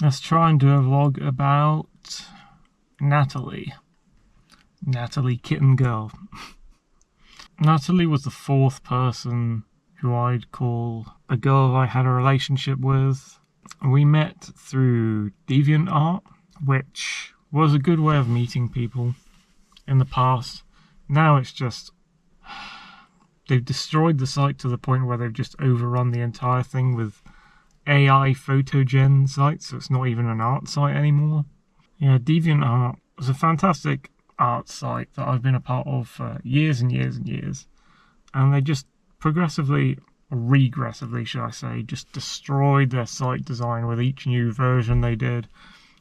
Let's try and do a vlog about Natalie. Natalie Kitten Girl. Natalie was the fourth person who I'd call a girl I had a relationship with. We met through DeviantArt, which was a good way of meeting people in the past. Now it's just... they've destroyed the site to the point where they've just overrun the entire thing with AI photo gen sites, so it's not even an art site anymore. Yeah, DeviantArt was a fantastic art site that I've been a part of for years and years and years, and they just progressively, or regressively should I say, just destroyed their site design with each new version they did.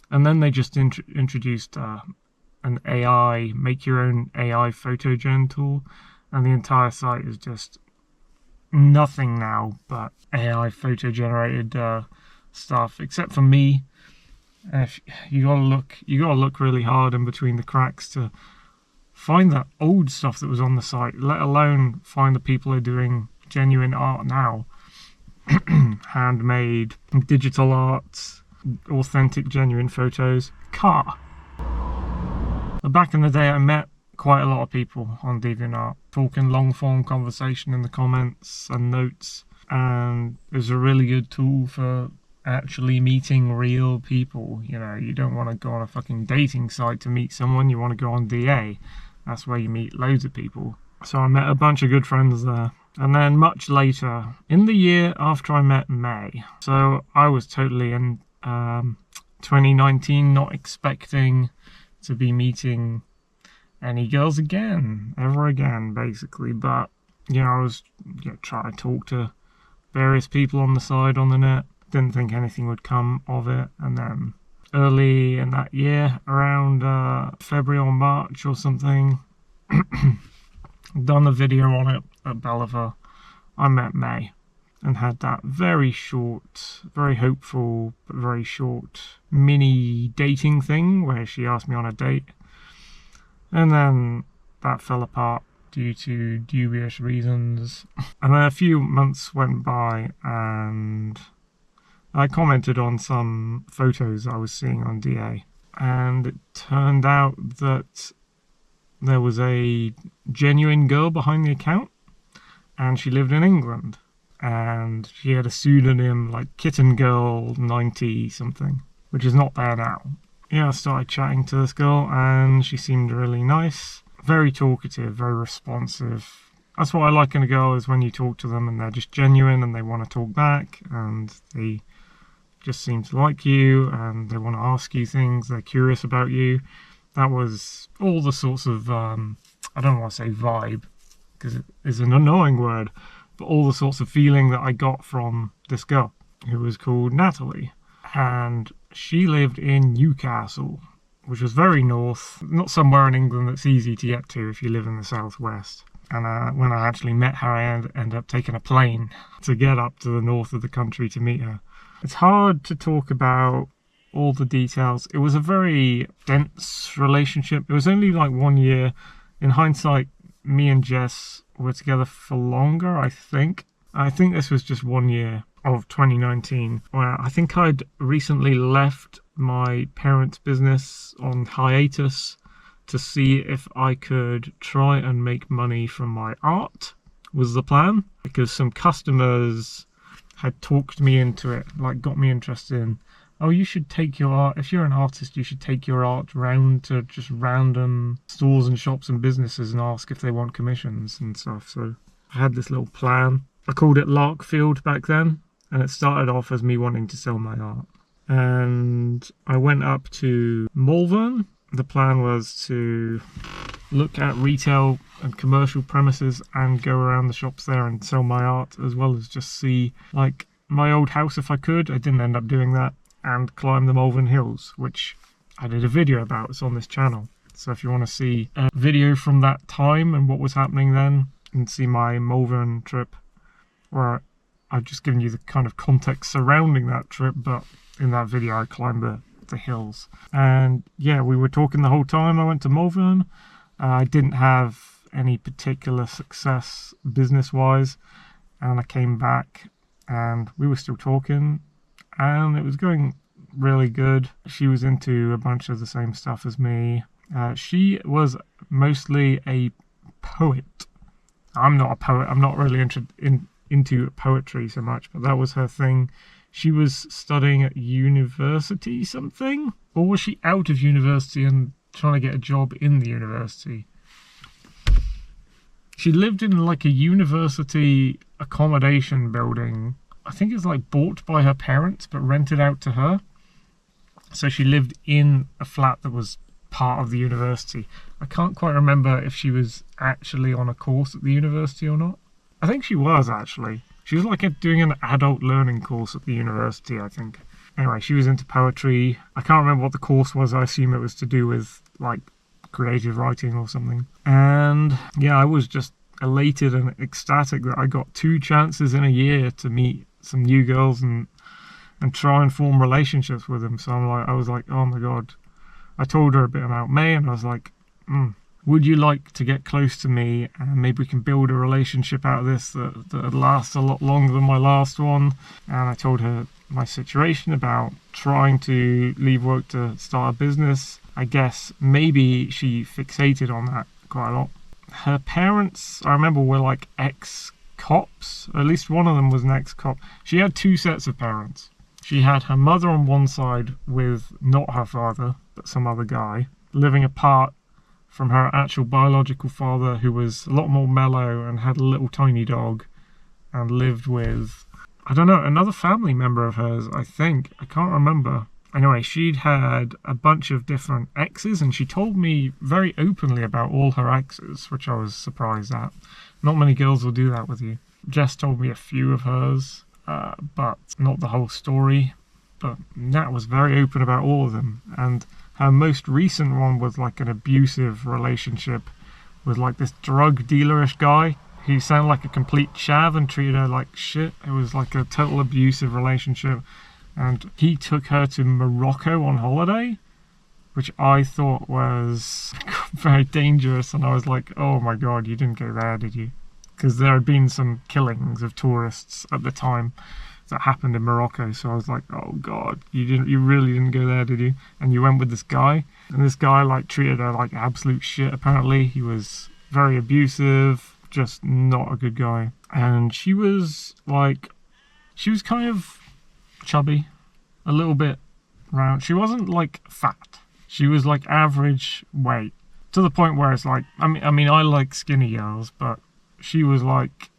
And then they just introduced an AI, make your own AI photo gen tool, and the entire site is just nothing now but AI photo generated stuff, except for me. You gotta look really hard in between the cracks to find that old stuff that was on the site, let alone find the people who are doing genuine art now. Handmade, digital art, authentic, genuine photos. Back in the day, I met quite a lot of people on DeviantArt, talking long-form conversation in the comments and notes, and it was a really good tool for actually meeting real people. You know, you don't want to go on a fucking dating site to meet someone, you want to go on DA. That's where you meet loads of people. So I met a bunch of good friends there. And then much later, in the year after I met May, so I was totally in 2019 not expecting to be meeting any girls ever again, basically. But, you know, I was trying to talk to various people on the side on the net. Didn't think anything would come of it. And then early in that year, around February or March or something, done a video on it at Belliver. I met May and had that very short, very hopeful, but very short mini dating thing where she asked me on a date. And then that fell apart due to dubious reasons. And then a few months went by and I commented on some photos I was seeing on DA. And it turned out that there was a genuine girl behind the account, and she lived in England. And she had a pseudonym like Kitten Girl 90 something, which is not there now. Yeah, I started chatting to this girl and she seemed really nice, very talkative, very responsive. That's what I like in a girl, is when you talk to them and they're just genuine and they want to talk back and they just seem to like you and they want to ask you things, they're curious about you. That was all the sorts of, I don't want to say vibe, because it is an annoying word, but all the sorts of feeling that I got from this girl, who was called Natalie. And she lived in Newcastle, which was very north, not somewhere in England that's easy to get to if you live in the southwest. And when I actually met her, I ended up taking a plane to get up to the north of the country to meet her. It's hard to talk about all the details. It was a very dense relationship. It was only like 1 year. In hindsight, me and Jess were together for longer, I think. I think this was just 1 year of 2019, where I think I'd recently left my parents' business on hiatus to see if I could try and make money from my art, was the plan, because some customers had talked me into it, like got me interested in, oh, you should take your art, if you're an artist, you should take your art round to just random stores and shops and businesses and ask if they want commissions and stuff. So I had this little plan. I called it Larkfield back then, and it started off as me wanting to sell my art. And I went up to Malvern. The plan was to look at retail and commercial premises and go around the shops there and sell my art, as well as just see like my old house if I could. I didn't end up doing that, and climb the Malvern Hills, which I did a video about. It's on this channel. So if you want to see a video from that time and what was happening then, and see my Malvern trip, where I've just given you the kind of context surrounding that trip, but in that video I climbed the hills. And yeah, we were talking the whole time I went to Malvern. I didn't have any particular success business-wise, and I came back and we were still talking, and it was going really good. She was into a bunch of the same stuff as me. She was mostly a poet. I'm not a poet. I'm not really into poetry so much, but that was her thing. She was studying at university something? Or was she out of university and trying to get a job in the university? She lived in like a university accommodation building. I think it's like bought by her parents but rented out to her. So she lived in a flat that was part of the university. I can't quite remember if she was actually on a course at the university or not. I think she was actually. She was like doing an adult learning course at the university, I think. Anyway, she was into poetry. I can't remember what the course was. I assume it was to do with like creative writing or something. And yeah, I was just elated and ecstatic that I got 2 chances in a year to meet some new girls and try and form relationships with them. So I was like, oh my god. I told her a bit about May, and I was like, would you like to get close to me and maybe we can build a relationship out of this that lasts a lot longer than my last one? And I told her my situation about trying to leave work to start a business. I guess maybe she fixated on that quite a lot. Her parents, I remember, were like ex-cops. At least one of them was an ex-cop. She had 2 sets of parents. She had her mother on one side with not her father, but some other guy, living apart from her actual biological father, who was a lot more mellow and had a little tiny dog, and lived with, I don't know, another family member of hers, I think. I can't remember. Anyway, she'd had a bunch of different exes, and she told me very openly about all her exes, which I was surprised at. Not many girls will do that with you. Jess told me a few of hers, but not the whole story. But Nat was very open about all of them, and her most recent one was like an abusive relationship with like this drug dealerish guy. He sounded like a complete chav and treated her like shit. It was like a total abusive relationship. And he took her to Morocco on holiday, which I thought was very dangerous. And I was like, oh my god, you didn't go there, did you? Because there had been some killings of tourists at the time that happened in Morocco. So I was like, oh god, you really didn't go there, did you? And you went with this guy, and this guy like treated her like absolute shit. Apparently he was very abusive, just not a good guy. And she was kind of chubby, a little bit round. She wasn't like fat. She was like average weight, to the point where it's like, I mean I like skinny girls, but she was like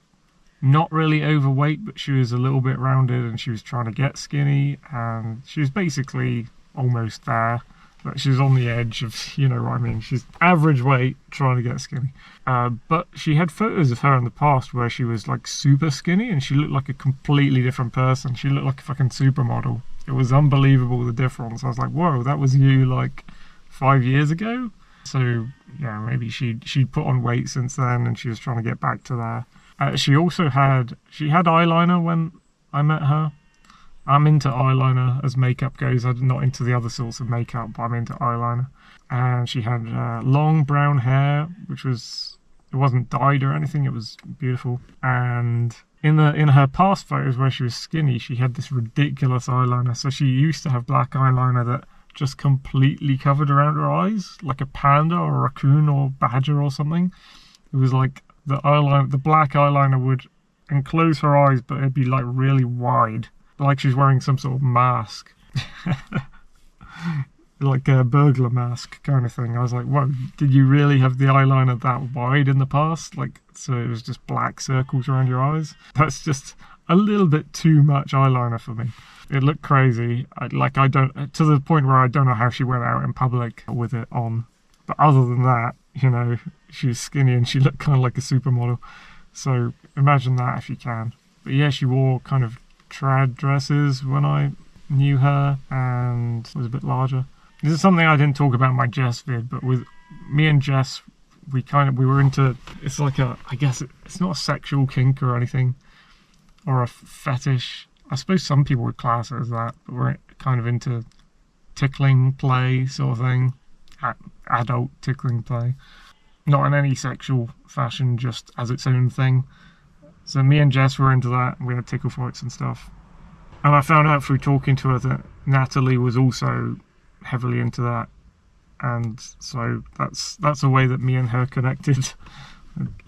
not really overweight, but she was a little bit rounded, and she was trying to get skinny, and she was basically almost there, but she was on the edge of, you know what I mean. She's average weight trying to get skinny. But she had photos of her in the past where she was like super skinny, and she looked like a completely different person. She looked like a fucking supermodel. It was unbelievable, the difference. I was like, whoa, that was you like 5 years ago? So yeah, maybe she'd put on weight since then, and she was trying to get back to there. She had eyeliner when I met her. I'm into eyeliner as makeup goes. I'm not into the other sorts of makeup, but I'm into eyeliner. And she had long brown hair, it wasn't dyed or anything. It was beautiful. And in her past photos where she was skinny, she had this ridiculous eyeliner. So she used to have black eyeliner that just completely covered around her eyes, like a panda or a raccoon or badger or something. It was like the black eyeliner would enclose her eyes, but it'd be like really wide, like she's wearing some sort of mask. Like a burglar mask kind of thing. I was like, whoa, did you really have the eyeliner that wide in the past? Like, so it was just black circles around your eyes? That's just a little bit too much eyeliner for me. It looked crazy. To the point where I don't know how she went out in public with it on. But other than that, you know, she was skinny and she looked kind of like a supermodel. So imagine that if you can. But yeah, she wore kind of trad dresses when I knew her, and was a bit larger. This is something I didn't talk about in my Jess vid, but with me and Jess, we were into, it's like I guess it's not a sexual kink or anything, or a fetish. I suppose some people would class it as that, but we're kind of into tickling play sort of thing, adult tickling play. Not in any sexual fashion, just as its own thing. So me and Jess were into that, and we had tickle fights and stuff. And I found out through talking to her that Natalie was also heavily into that, and so that's a way that me and her connected,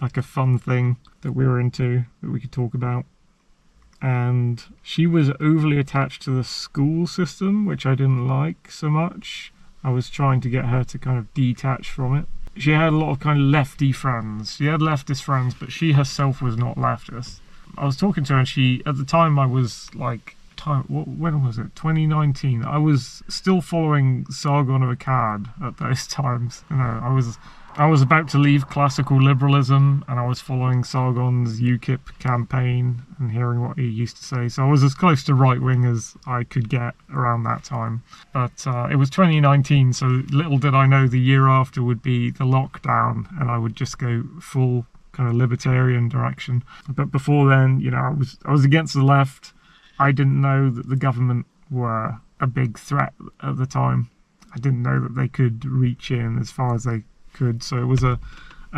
like a fun thing that we were into that we could talk about. And she was overly attached to the school system, which I didn't like so much. I was trying to get her to kind of detach from it. She had a lot of kind of lefty friends. She had leftist friends, but she herself was not leftist. I was talking to her, and she, at the time, I was like, when was it? 2019. I was still following Sargon of Akkad at those times. You know, I was about to leave classical liberalism, and I was following Sargon's UKIP campaign and hearing what he used to say. So I was as close to right wing as I could get around that time. But it was 2019, so little did I know the year after would be the lockdown, and I would just go full kind of libertarian direction. But before then, you know, I was against the left. I didn't know that the government were a big threat at the time. I didn't know that they could reach in as far as they could, so it was a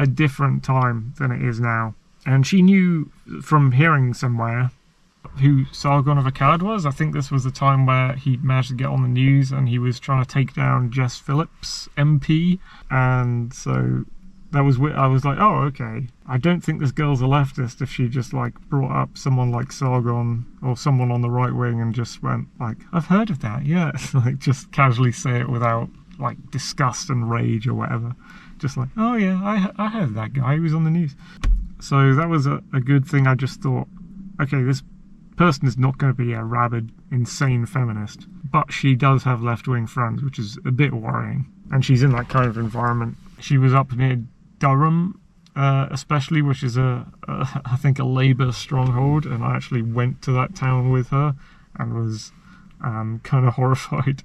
different time than it is now. And she knew from hearing somewhere who Sargon of Akkad was. I think this was the time where he managed to get on the news and he was trying to take down Jess Phillips, MP, and so that was I was like, oh, okay. I don't think this girl's a leftist if she just like brought up someone like Sargon or someone on the right wing and just went like, I've heard of that, yeah. Like just casually say it without like disgust and rage or whatever. Just like, oh yeah, I heard that guy, he was on the news. So that was a good thing. I just thought, okay, this person is not going to be a rabid, insane feminist, but she does have left-wing friends, which is a bit worrying. And she's in that kind of environment. She was up near Durham, especially, which is I think a Labour stronghold, and I actually went to that town with her and was kind of horrified.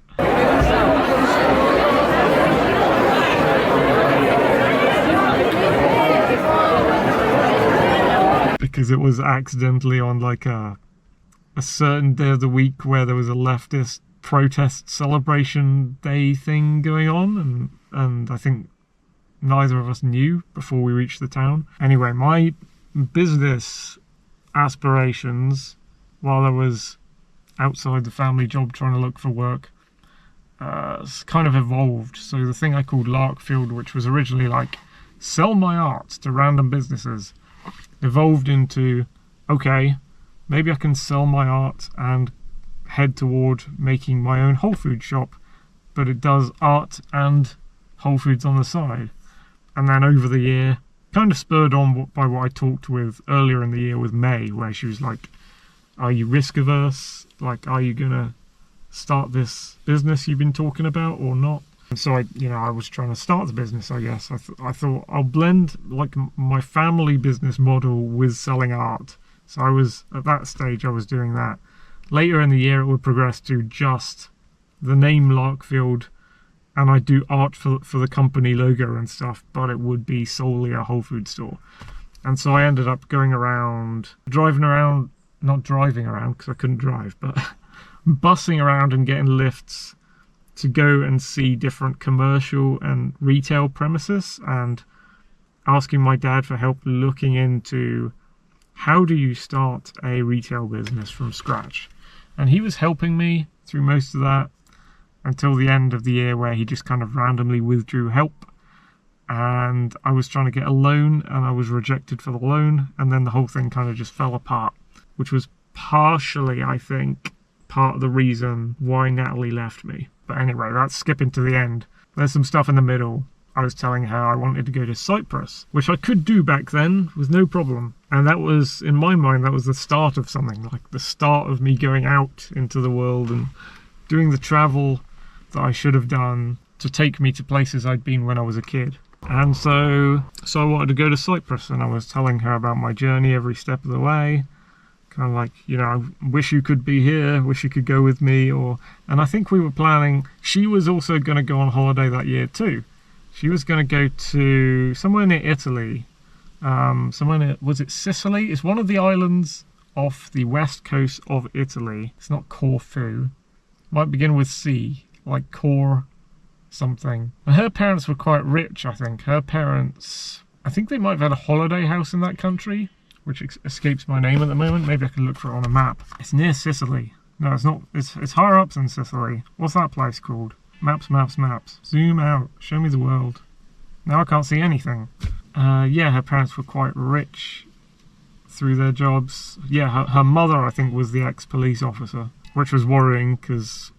Because it was accidentally on like a certain day of the week where there was a leftist protest celebration day thing going on, and I think neither of us knew before we reached the town. Anyway, my business aspirations, while I was outside the family job trying to look for work, kind of evolved. So the thing I called Larkfield, which was originally like sell my art to random businesses, evolved into, okay, maybe I can sell my art and head toward making my own Whole Foods shop, but it does art and Whole Foods on the side. And then over the year, kind of spurred on by what I talked with earlier in the year with May, where she was like, are you risk averse? Like, are you gonna start this business you've been talking about or not? And so I was trying to start the business, I guess. I thought I'll blend like my family business model with selling art. So I was, at that stage, I was doing that. Later in the year, it would progress to just the name Larkfield, and I do art for the company logo and stuff, but it would be solely a Whole Foods store. And so I ended up going around, not driving around because I couldn't drive, but bussing around and getting lifts to go and see different commercial and retail premises, and asking my dad for help looking into how do you start a retail business from scratch. And he was helping me through most of that until the end of the year, where he just kind of randomly withdrew help, and I was trying to get a loan and I was rejected for the loan, and then the whole thing kind of just fell apart, which was partially, I think, part of the reason why Natalie left me. But anyway, that's skipping to the end. There's some stuff in the middle. I was telling her I wanted to go to Cyprus, which I could do back then with no problem. And that was, in my mind, that was the start of something, like the start of me going out into the world and doing the travel that I should have done to take me to places I'd been when I was a kid. And so I wanted to go to Cyprus, and I was telling her about my journey every step of the way. Kind of like, I wish you could be here, wish you could go with me, and I think we were planning, she was also going to go on holiday that year too. She was going to go to somewhere near Italy, was it Sicily? It's one of the islands off the west coast of Italy. It's not Corfu. Might begin with C, like Cor something. And her parents were quite rich, I think. Her parents, I think they might have had a holiday house in that country, which escapes my name at the moment. Maybe I can look for it on a map. It's near Sicily. No, it's not. It's higher up than Sicily. What's that place called? Maps, maps, maps. Zoom out. Show me the world. Now I can't see anything. Yeah, her parents were quite rich through their jobs. Yeah, her mother, I think, was the ex-police officer, which was worrying because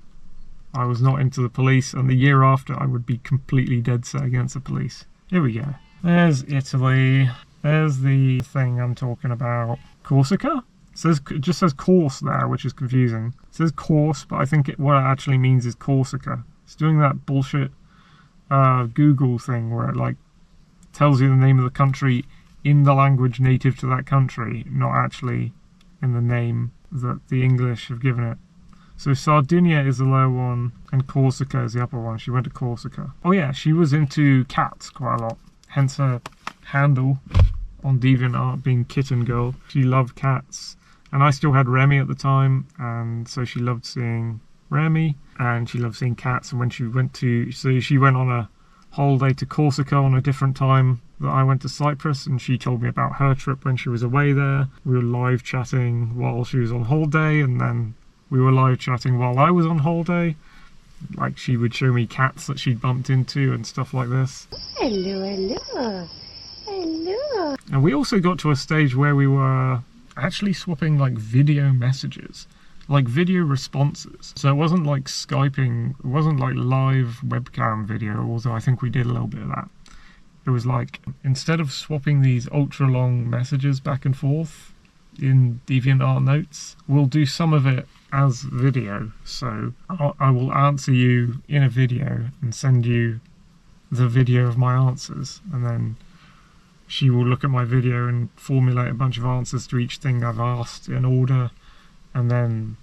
I was not into the police, and the year after I would be completely dead set against the police. Here we go. There's Italy. There's the thing I'm talking about. Corsica? It just says course there, which is confusing. It says course, but I think what it actually means is Corsica. It's doing that bullshit Google thing where it like tells you the name of the country in the language native to that country, not actually in the name that the English have given it. So Sardinia is the lower one and Corsica is the upper one. She went to Corsica. Oh yeah, she was into cats quite a lot, hence her handle on DeviantArt being Kitten Girl. She loved cats, and I still had Remy at the time, and so she loved seeing Remy, and she loved seeing cats. And when she went on a holiday to Corsica on a different time that I went to Cyprus, and she told me about her trip when she was away there. We were live chatting while she was on holiday, and then we were live chatting while I was on holiday. Like, she would show me cats that she'd bumped into and stuff like this. Hello, hello, hello. And we also got to a stage where we were actually swapping like video messages, like video responses. So it wasn't like Skyping, it wasn't like live webcam video, although I think we did a little bit of that. It was like, instead of swapping these ultra long messages back and forth in DeviantArt notes, we'll do some of it as video. So I will answer you in a video and send you the video of my answers, and then she will look at my video and formulate a bunch of answers to each thing I've asked in order, and then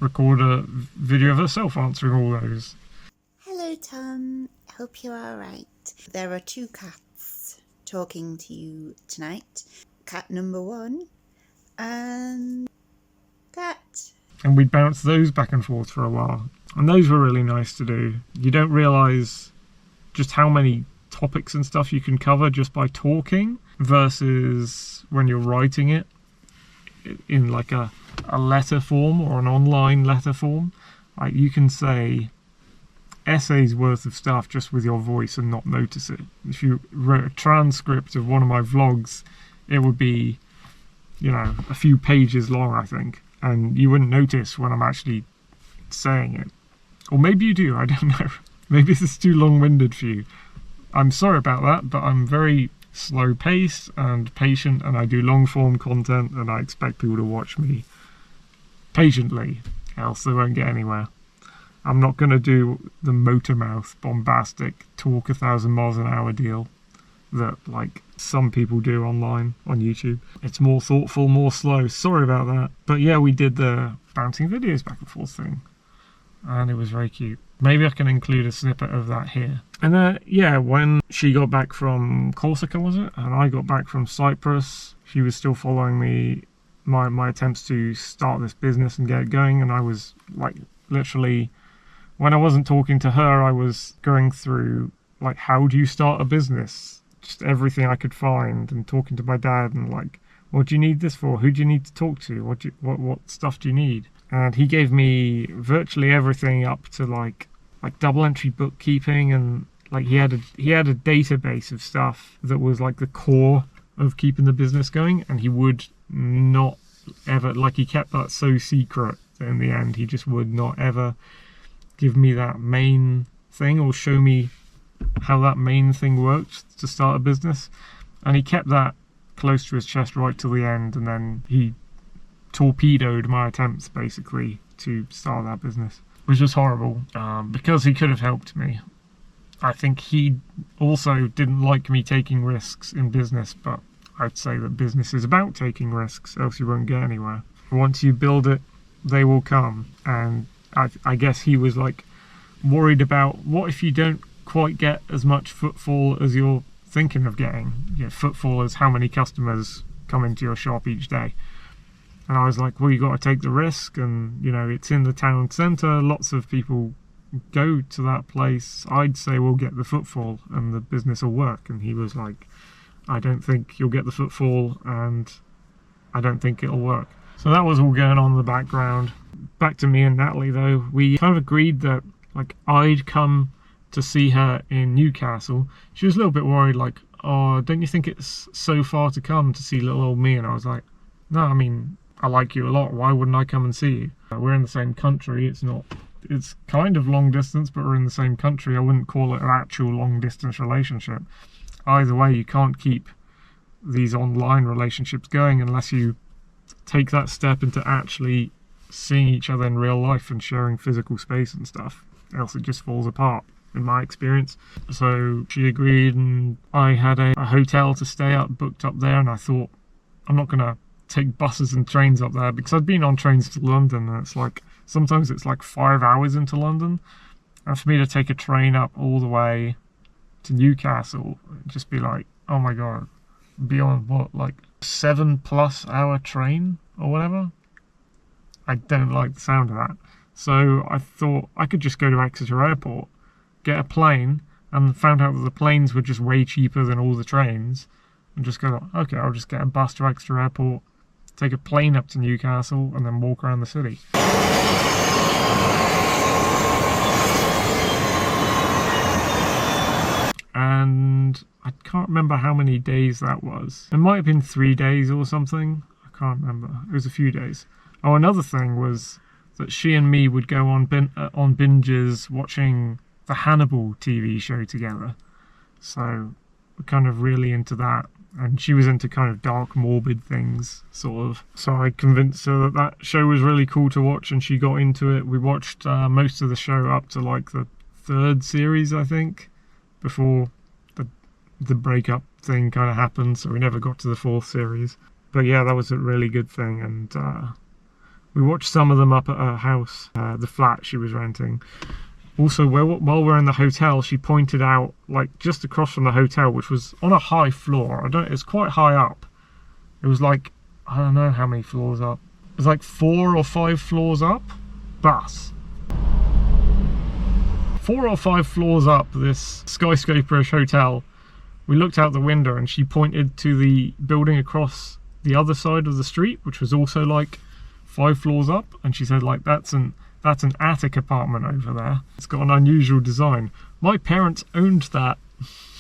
record a video of herself answering all those. Hello, Tom. Hope you're alright. There are two cats talking to you tonight. Cat number 1 and cat. And we'd bounce those back and forth for a while. And those were really nice to do. You don't realise just how many topics and stuff you can cover just by talking versus when you're writing it in like a letter form or an online letter form. Like, you can say essays worth of stuff just with your voice and not notice it. If you wrote a transcript of one of my vlogs, it would be, you know, a few pages long, I think, and you wouldn't notice when I'm actually saying it. Or maybe you do, I don't know. Maybe this is too long-winded for you. I'm sorry about that, but I'm very slow-paced and patient, and I do long-form content, and I expect people to watch me patiently, else they won't get anywhere. I'm not going to do the motor mouth, bombastic, talk 1,000 miles an hour deal that, like, some people do online on YouTube. It's more thoughtful, more slow. Sorry about that. But yeah, we did the bouncing videos back and forth thing, and it was very cute. Maybe I can include a snippet of that here. And then, yeah, when she got back from Corsica, was it? And I got back from Cyprus, she was still following me, my attempts to start this business and get it going. And I was, like, literally, when I wasn't talking to her, I was going through, like, how do you start a business? Just everything I could find, and talking to my dad and, like, what do you need this for? Who do you need to talk to? What stuff do you need? And he gave me virtually everything up to like double entry bookkeeping, and like he had a database of stuff that was like the core of keeping the business going, and he would not ever, like, he kept that so secret that in the end he just would not ever give me that main thing or show me how that main thing worked to start a business. And he kept that close to his chest right till the end, and then he torpedoed my attempts basically to start that business, which was horrible, because he could have helped me. I think he also didn't like me taking risks in business, but I'd say that business is about taking risks, else you won't get anywhere. Once you build it, they will come. And I guess he was like worried about, what if you don't quite get as much footfall as you're thinking of getting? You know, footfall is how many customers come into your shop each day. And I was like, well, you got to take the risk, and, you know, it's in the town centre, lots of people go to that place. I'd say we'll get the footfall and the business will work. And he was like, I don't think you'll get the footfall, and I don't think it'll work. So that was all going on in the background. Back to me and Natalie though, we kind of agreed that like I'd come to see her in Newcastle. She was a little bit worried, like, oh, don't you think it's so far to come to see little old me? And I was like, no, I mean, I like you a lot. Why wouldn't I come and see you? We're in the same country. It's kind of long distance, but we're in the same country. I wouldn't call it an actual long distance relationship. Either way, you can't keep these online relationships going unless you take that step into actually seeing each other in real life and sharing physical space and stuff. Else it just falls apart, in my experience. So she agreed, and I had a hotel to stay at booked up there, and I thought, I'm not gonna take buses and trains up there, because I'd been on trains to London, and it's like sometimes it's like 5 hours into London, and for me to take a train up all the way to Newcastle, just be like, oh my god, be on what, like 7+ hour train or whatever. I don't like the sound of that. So I thought I could just go to Exeter Airport, get a plane, and found out that the planes were just way cheaper than all the trains, and just go, okay, I'll just get a bus to Exeter Airport, take a plane up to Newcastle, and then walk around the city. And I can't remember how many days that was. It might have been 3 days or something. I can't remember. It was a few days. Oh, another thing was that she and me would go on binges watching the Hannibal TV show together. So we're kind of really into that. And she was into kind of dark, morbid things, sort of. So I convinced her that that show was really cool to watch, and she got into it. We watched most of the show up to like the 3rd series, I think, before the breakup thing kind of happened. So we never got to the 4th series. But yeah, that was a really good thing. And we watched some of them up at her house, the flat she was renting. Also, while we're in the hotel, she pointed out, like, just across from the hotel, which was on a high floor. It's quite high up. It was like, I don't know how many floors up. It was like 4 or 5 floors up. Bus. 4 or 5 floors up this skyscraper-ish hotel. We looked out the window, and she pointed to the building across the other side of the street, which was also like 5 floors up, and she said, like, that's an attic apartment over there. It's got an unusual design. My parents owned that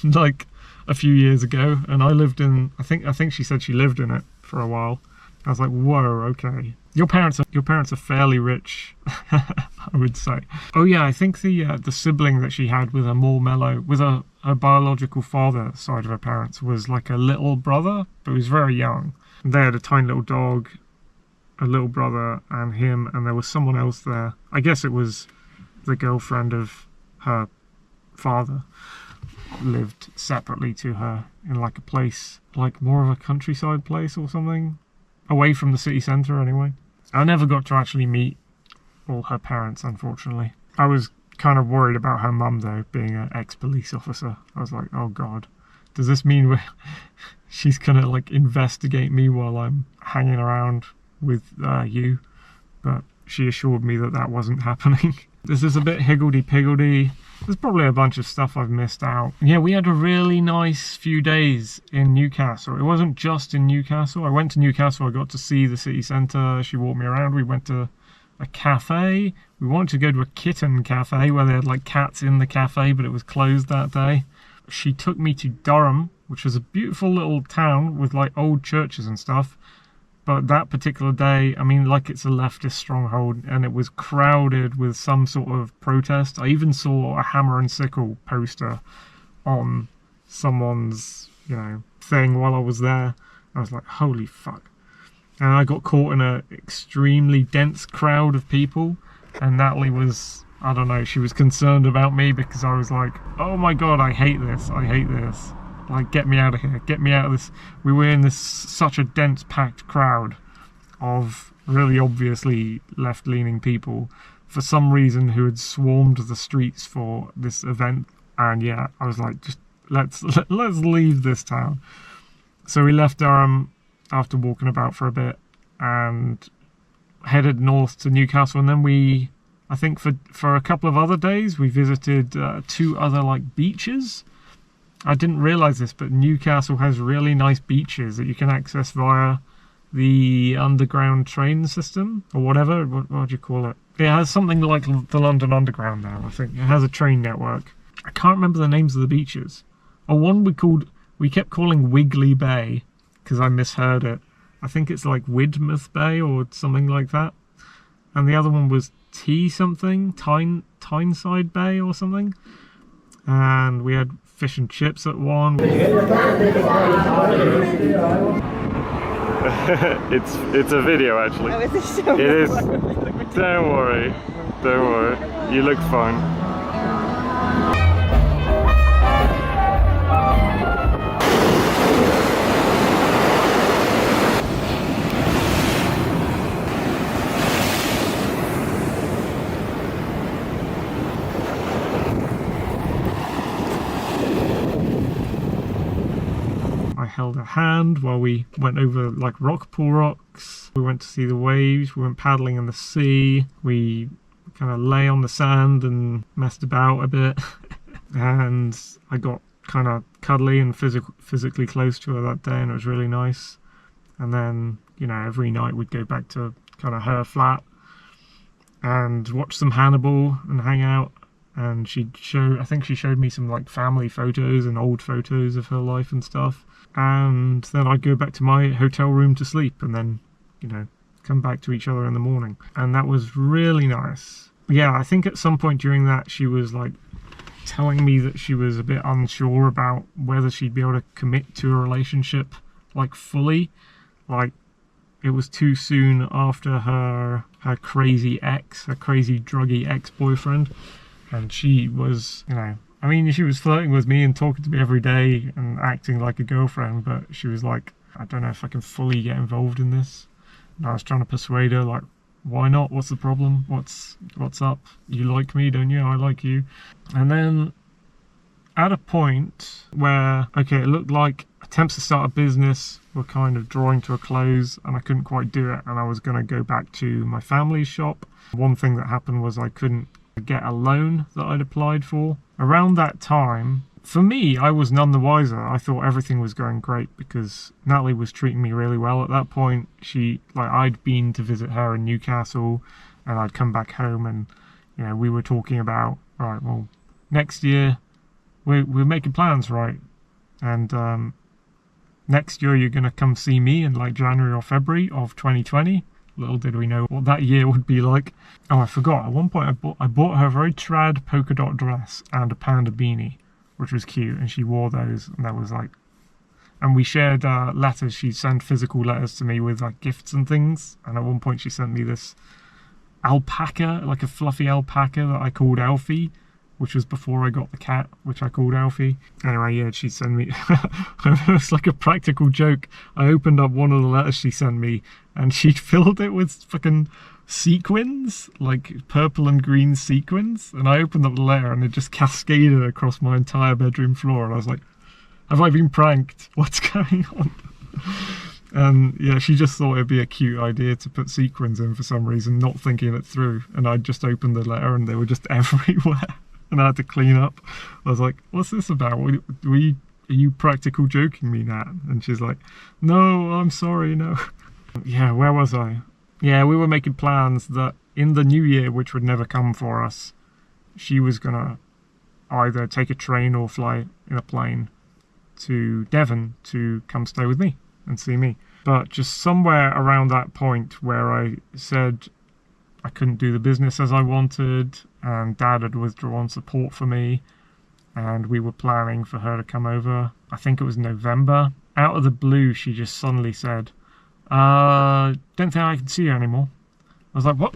like a few years ago, and I lived in, I think she said she lived in it for a while. I was like, whoa, okay. Your parents are fairly rich, I would say. Oh yeah, I think the sibling that she had with her biological father side of her parents was like a little brother, but he was very young. They had a tiny little dog, a little brother and him, and there was someone else there. I guess it was the girlfriend of her father, lived separately to her in like a place, like more of a countryside place or something, away from the city centre anyway. I never got to actually meet all her parents, unfortunately. I was kind of worried about her mum though, being an ex-police officer. I was like, oh god, does this mean she's gonna like investigate me while I'm hanging around with you? But she assured me that that wasn't happening. This is a bit higgledy-piggledy. There's probably a bunch of stuff I've missed out. Yeah, we had a really nice few days in Newcastle. It wasn't just in Newcastle. I went to Newcastle, I got to see the city centre, she walked me around, we went to a cafe. We wanted to go to a kitten cafe where they had like cats in the cafe, but it was closed that day. She took me to Durham, which was a beautiful little town with like old churches and stuff. But that particular day, I mean, like, it's a leftist stronghold, and it was crowded with some sort of protest. I even saw a hammer and sickle poster on someone's, thing while I was there. I was like, holy fuck. And I got caught in an extremely dense crowd of people, and Natalie was, I don't know, she was concerned about me because I was like, oh my god, I hate this. Like, get me out of here, get me out of this. We were in such a dense, packed crowd of really obviously left-leaning people for some reason who had swarmed the streets for this event. And yeah, I was like, just let's leave this town. So we left Durham after walking about for a bit and headed north to Newcastle. And then I think for a couple of other days, we visited 2 other like beaches. I didn't realise this, but Newcastle has really nice beaches that you can access via the underground train system or whatever. What do you call it? It has something like the London Underground now, I think. It has a train network. I can't remember the names of the beaches. Or one we kept calling Wiggly Bay because I misheard it. I think it's like Widmouth Bay or something like that. And the other one was Tyneside Bay or something. And we had fish and chips at one. It's a video actually. Oh, is it? It is. Don't worry. Don't worry. You look fine. I held her hand while we went over like rock pool rocks. We went to see the waves. We went paddling in the sea. We kind of lay on the sand and messed about a bit. And I got kind of cuddly and physically close to her that day, and it was really nice. And then, you know, every night we'd go back to kind of her flat and watch some Hannibal and hang out. And I think she showed me some like family photos and old photos of her life and stuff. And then I'd go back to my hotel room to sleep and then, you know, come back to each other in the morning. And that was really nice. Yeah, I think at some point during that she was like telling me that she was a bit unsure about whether she'd be able to commit to a relationship like fully. Like it was too soon after her crazy druggy ex-boyfriend. And she was, you know, I mean, she was flirting with me and talking to me every day and acting like a girlfriend, but she was like, I don't know if I can fully get involved in this. And I was trying to persuade her, like, why not? What's the problem? What's up? You like me, don't you? I like you. And then at a point where, okay, it looked like attempts to start a business were kind of drawing to a close and I couldn't quite do it, and I was going to go back to my family's shop. One thing that happened was I couldn't get a loan that I'd applied for. Around that time, for me, I was none the wiser. I thought everything was going great because Natalie was treating me really well at that point. I'd been to visit her in Newcastle and I'd come back home and, you know, we were talking about, right, well, next year we're making plans, right? And next year you're going to come see me in like January or February of 2020. Little did we know what that year would be like. Oh, I forgot. At one point I bought her a very trad polka dot dress and a panda beanie, which was cute, and she wore those, and that was like... And we shared letters. She'd send physical letters to me with like gifts and things, and at one point she sent me this alpaca, like a fluffy alpaca that I called Alfie, which was before I got the cat, which I called Alfie. Anyway, yeah, she'd send me... It's like a practical joke. I opened up one of the letters she sent me, and she'd filled it with fucking sequins, like purple and green sequins. And I opened up the letter, and it just cascaded across my entire bedroom floor. And I was like, have I been pranked? What's going on? And yeah, she just thought it'd be a cute idea to put sequins in for some reason, not thinking it through. And I just opened the letter, and they were just everywhere. And I had to clean up. I was like, what's this about? Are you practical joking me, Nat? And she's like, no, I'm sorry, no. Yeah, where was I? Yeah, we were making plans that in the new year, which would never come for us, she was going to either take a train or fly in a plane to Devon to come stay with me and see me. But just somewhere around that point where I said I couldn't do the business as I wanted, and Dad had withdrawn support for me, and we were planning for her to come over. I think it was November. Out of the blue, she just suddenly said, don't think I can see you anymore. I was like, what?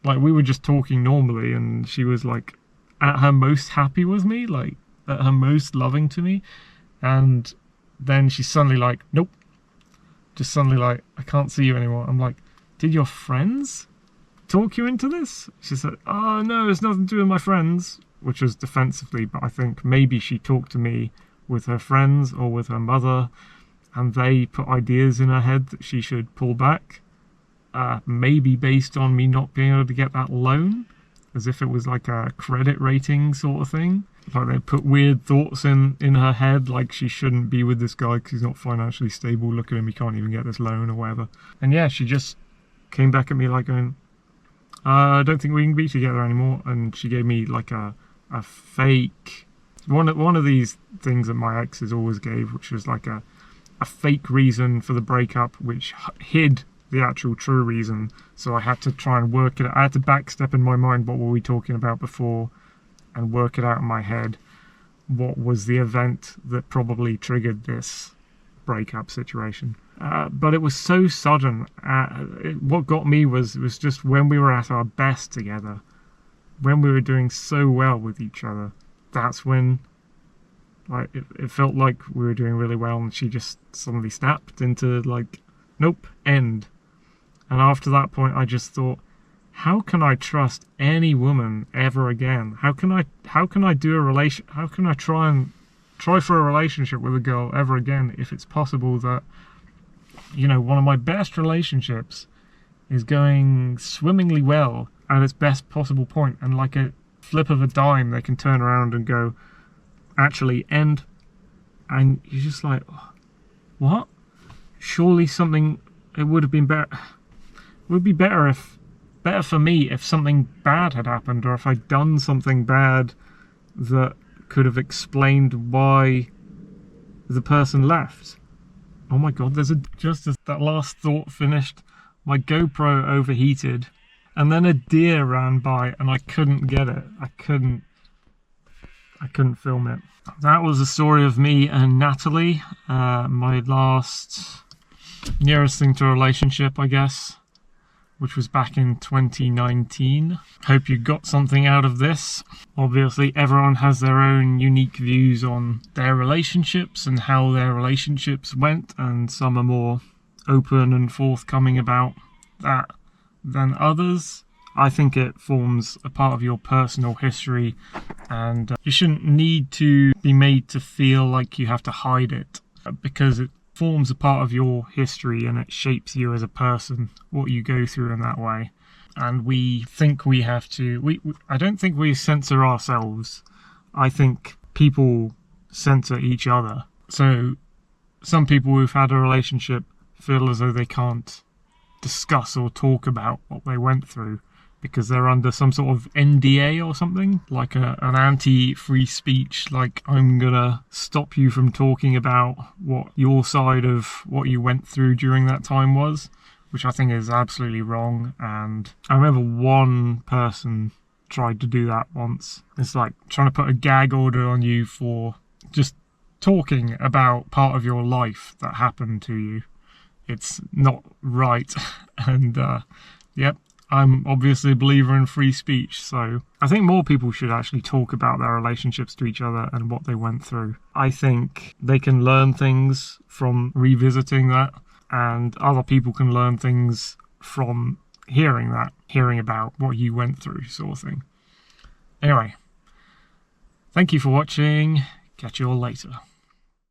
Like, we were just talking normally, and she was like at her most happy with me, like at her most loving to me, and then she's suddenly like, nope. Just suddenly like, I can't see you anymore. I'm like, did your friends talk you into this? She said, oh no, it's nothing to do with my friends, which was defensively, but I think maybe she talked to me with her friends or with her mother, and they put ideas in her head that she should pull back, maybe based on me not being able to get that loan. as if it was like a credit rating sort of thing. Like they put weird thoughts in her head, like she shouldn't be with this guy because he's not financially stable. Look at him, he can't even get this loan or whatever. And yeah, she just came back at me like going, I don't think we can be together anymore. And she gave me like a fake, one of these things that my exes always gave, which was like a fake reason for the breakup, which hid the actual true reason. So I had to try and work it out. I had to backstep in my mind, what were we talking about before, and work it out in my head. What was the event that probably triggered this breakup situation? But it was so sudden. What got me was just when we were at our best together, when we were doing so well with each other, that's when like it felt like we were doing really well, and she just suddenly snapped into like, nope, end. And after that point I just thought, how can I trust any woman ever again? How can I try for a relationship with a girl ever again if it's possible that, you know, one of my best relationships is going swimmingly well at its best possible point, and like a flip of a dime they can turn around and go, actually end. And you're just like, what? Surely it would have been better. It would be better for me if something bad had happened, or if I'd done something bad that could have explained why the person left. Oh my god, just as that last thought finished, my GoPro overheated, and then a deer ran by and I couldn't get it. I couldn't film it. That was the story of me and Natalie, my last nearest thing to a relationship, I guess, which was back in 2019. Hope you got something out of this. Obviously, everyone has their own unique views on their relationships and how their relationships went, and some are more open and forthcoming about that than others. I think it forms a part of your personal history, and you shouldn't need to be made to feel like you have to hide it, because it forms a part of your history and it shapes you as a person, what you go through in that way. And we think we have to, I don't think we censor ourselves. I think people censor each other. So some people who've had a relationship feel as though they can't discuss or talk about what they went through because they're under some sort of NDA or something, like an anti-free speech, like I'm gonna stop you from talking about what your side of what you went through during that time was, which I think is absolutely wrong. And I remember one person tried to do that once. It's like trying to put a gag order on you for just talking about part of your life that happened to you. It's not right. And yep, I'm obviously a believer in free speech, so I think more people should actually talk about their relationships to each other and what they went through. I think they can learn things from revisiting that, and other people can learn things from hearing about what you went through, sort of thing. Anyway, thank you for watching. Catch you all later.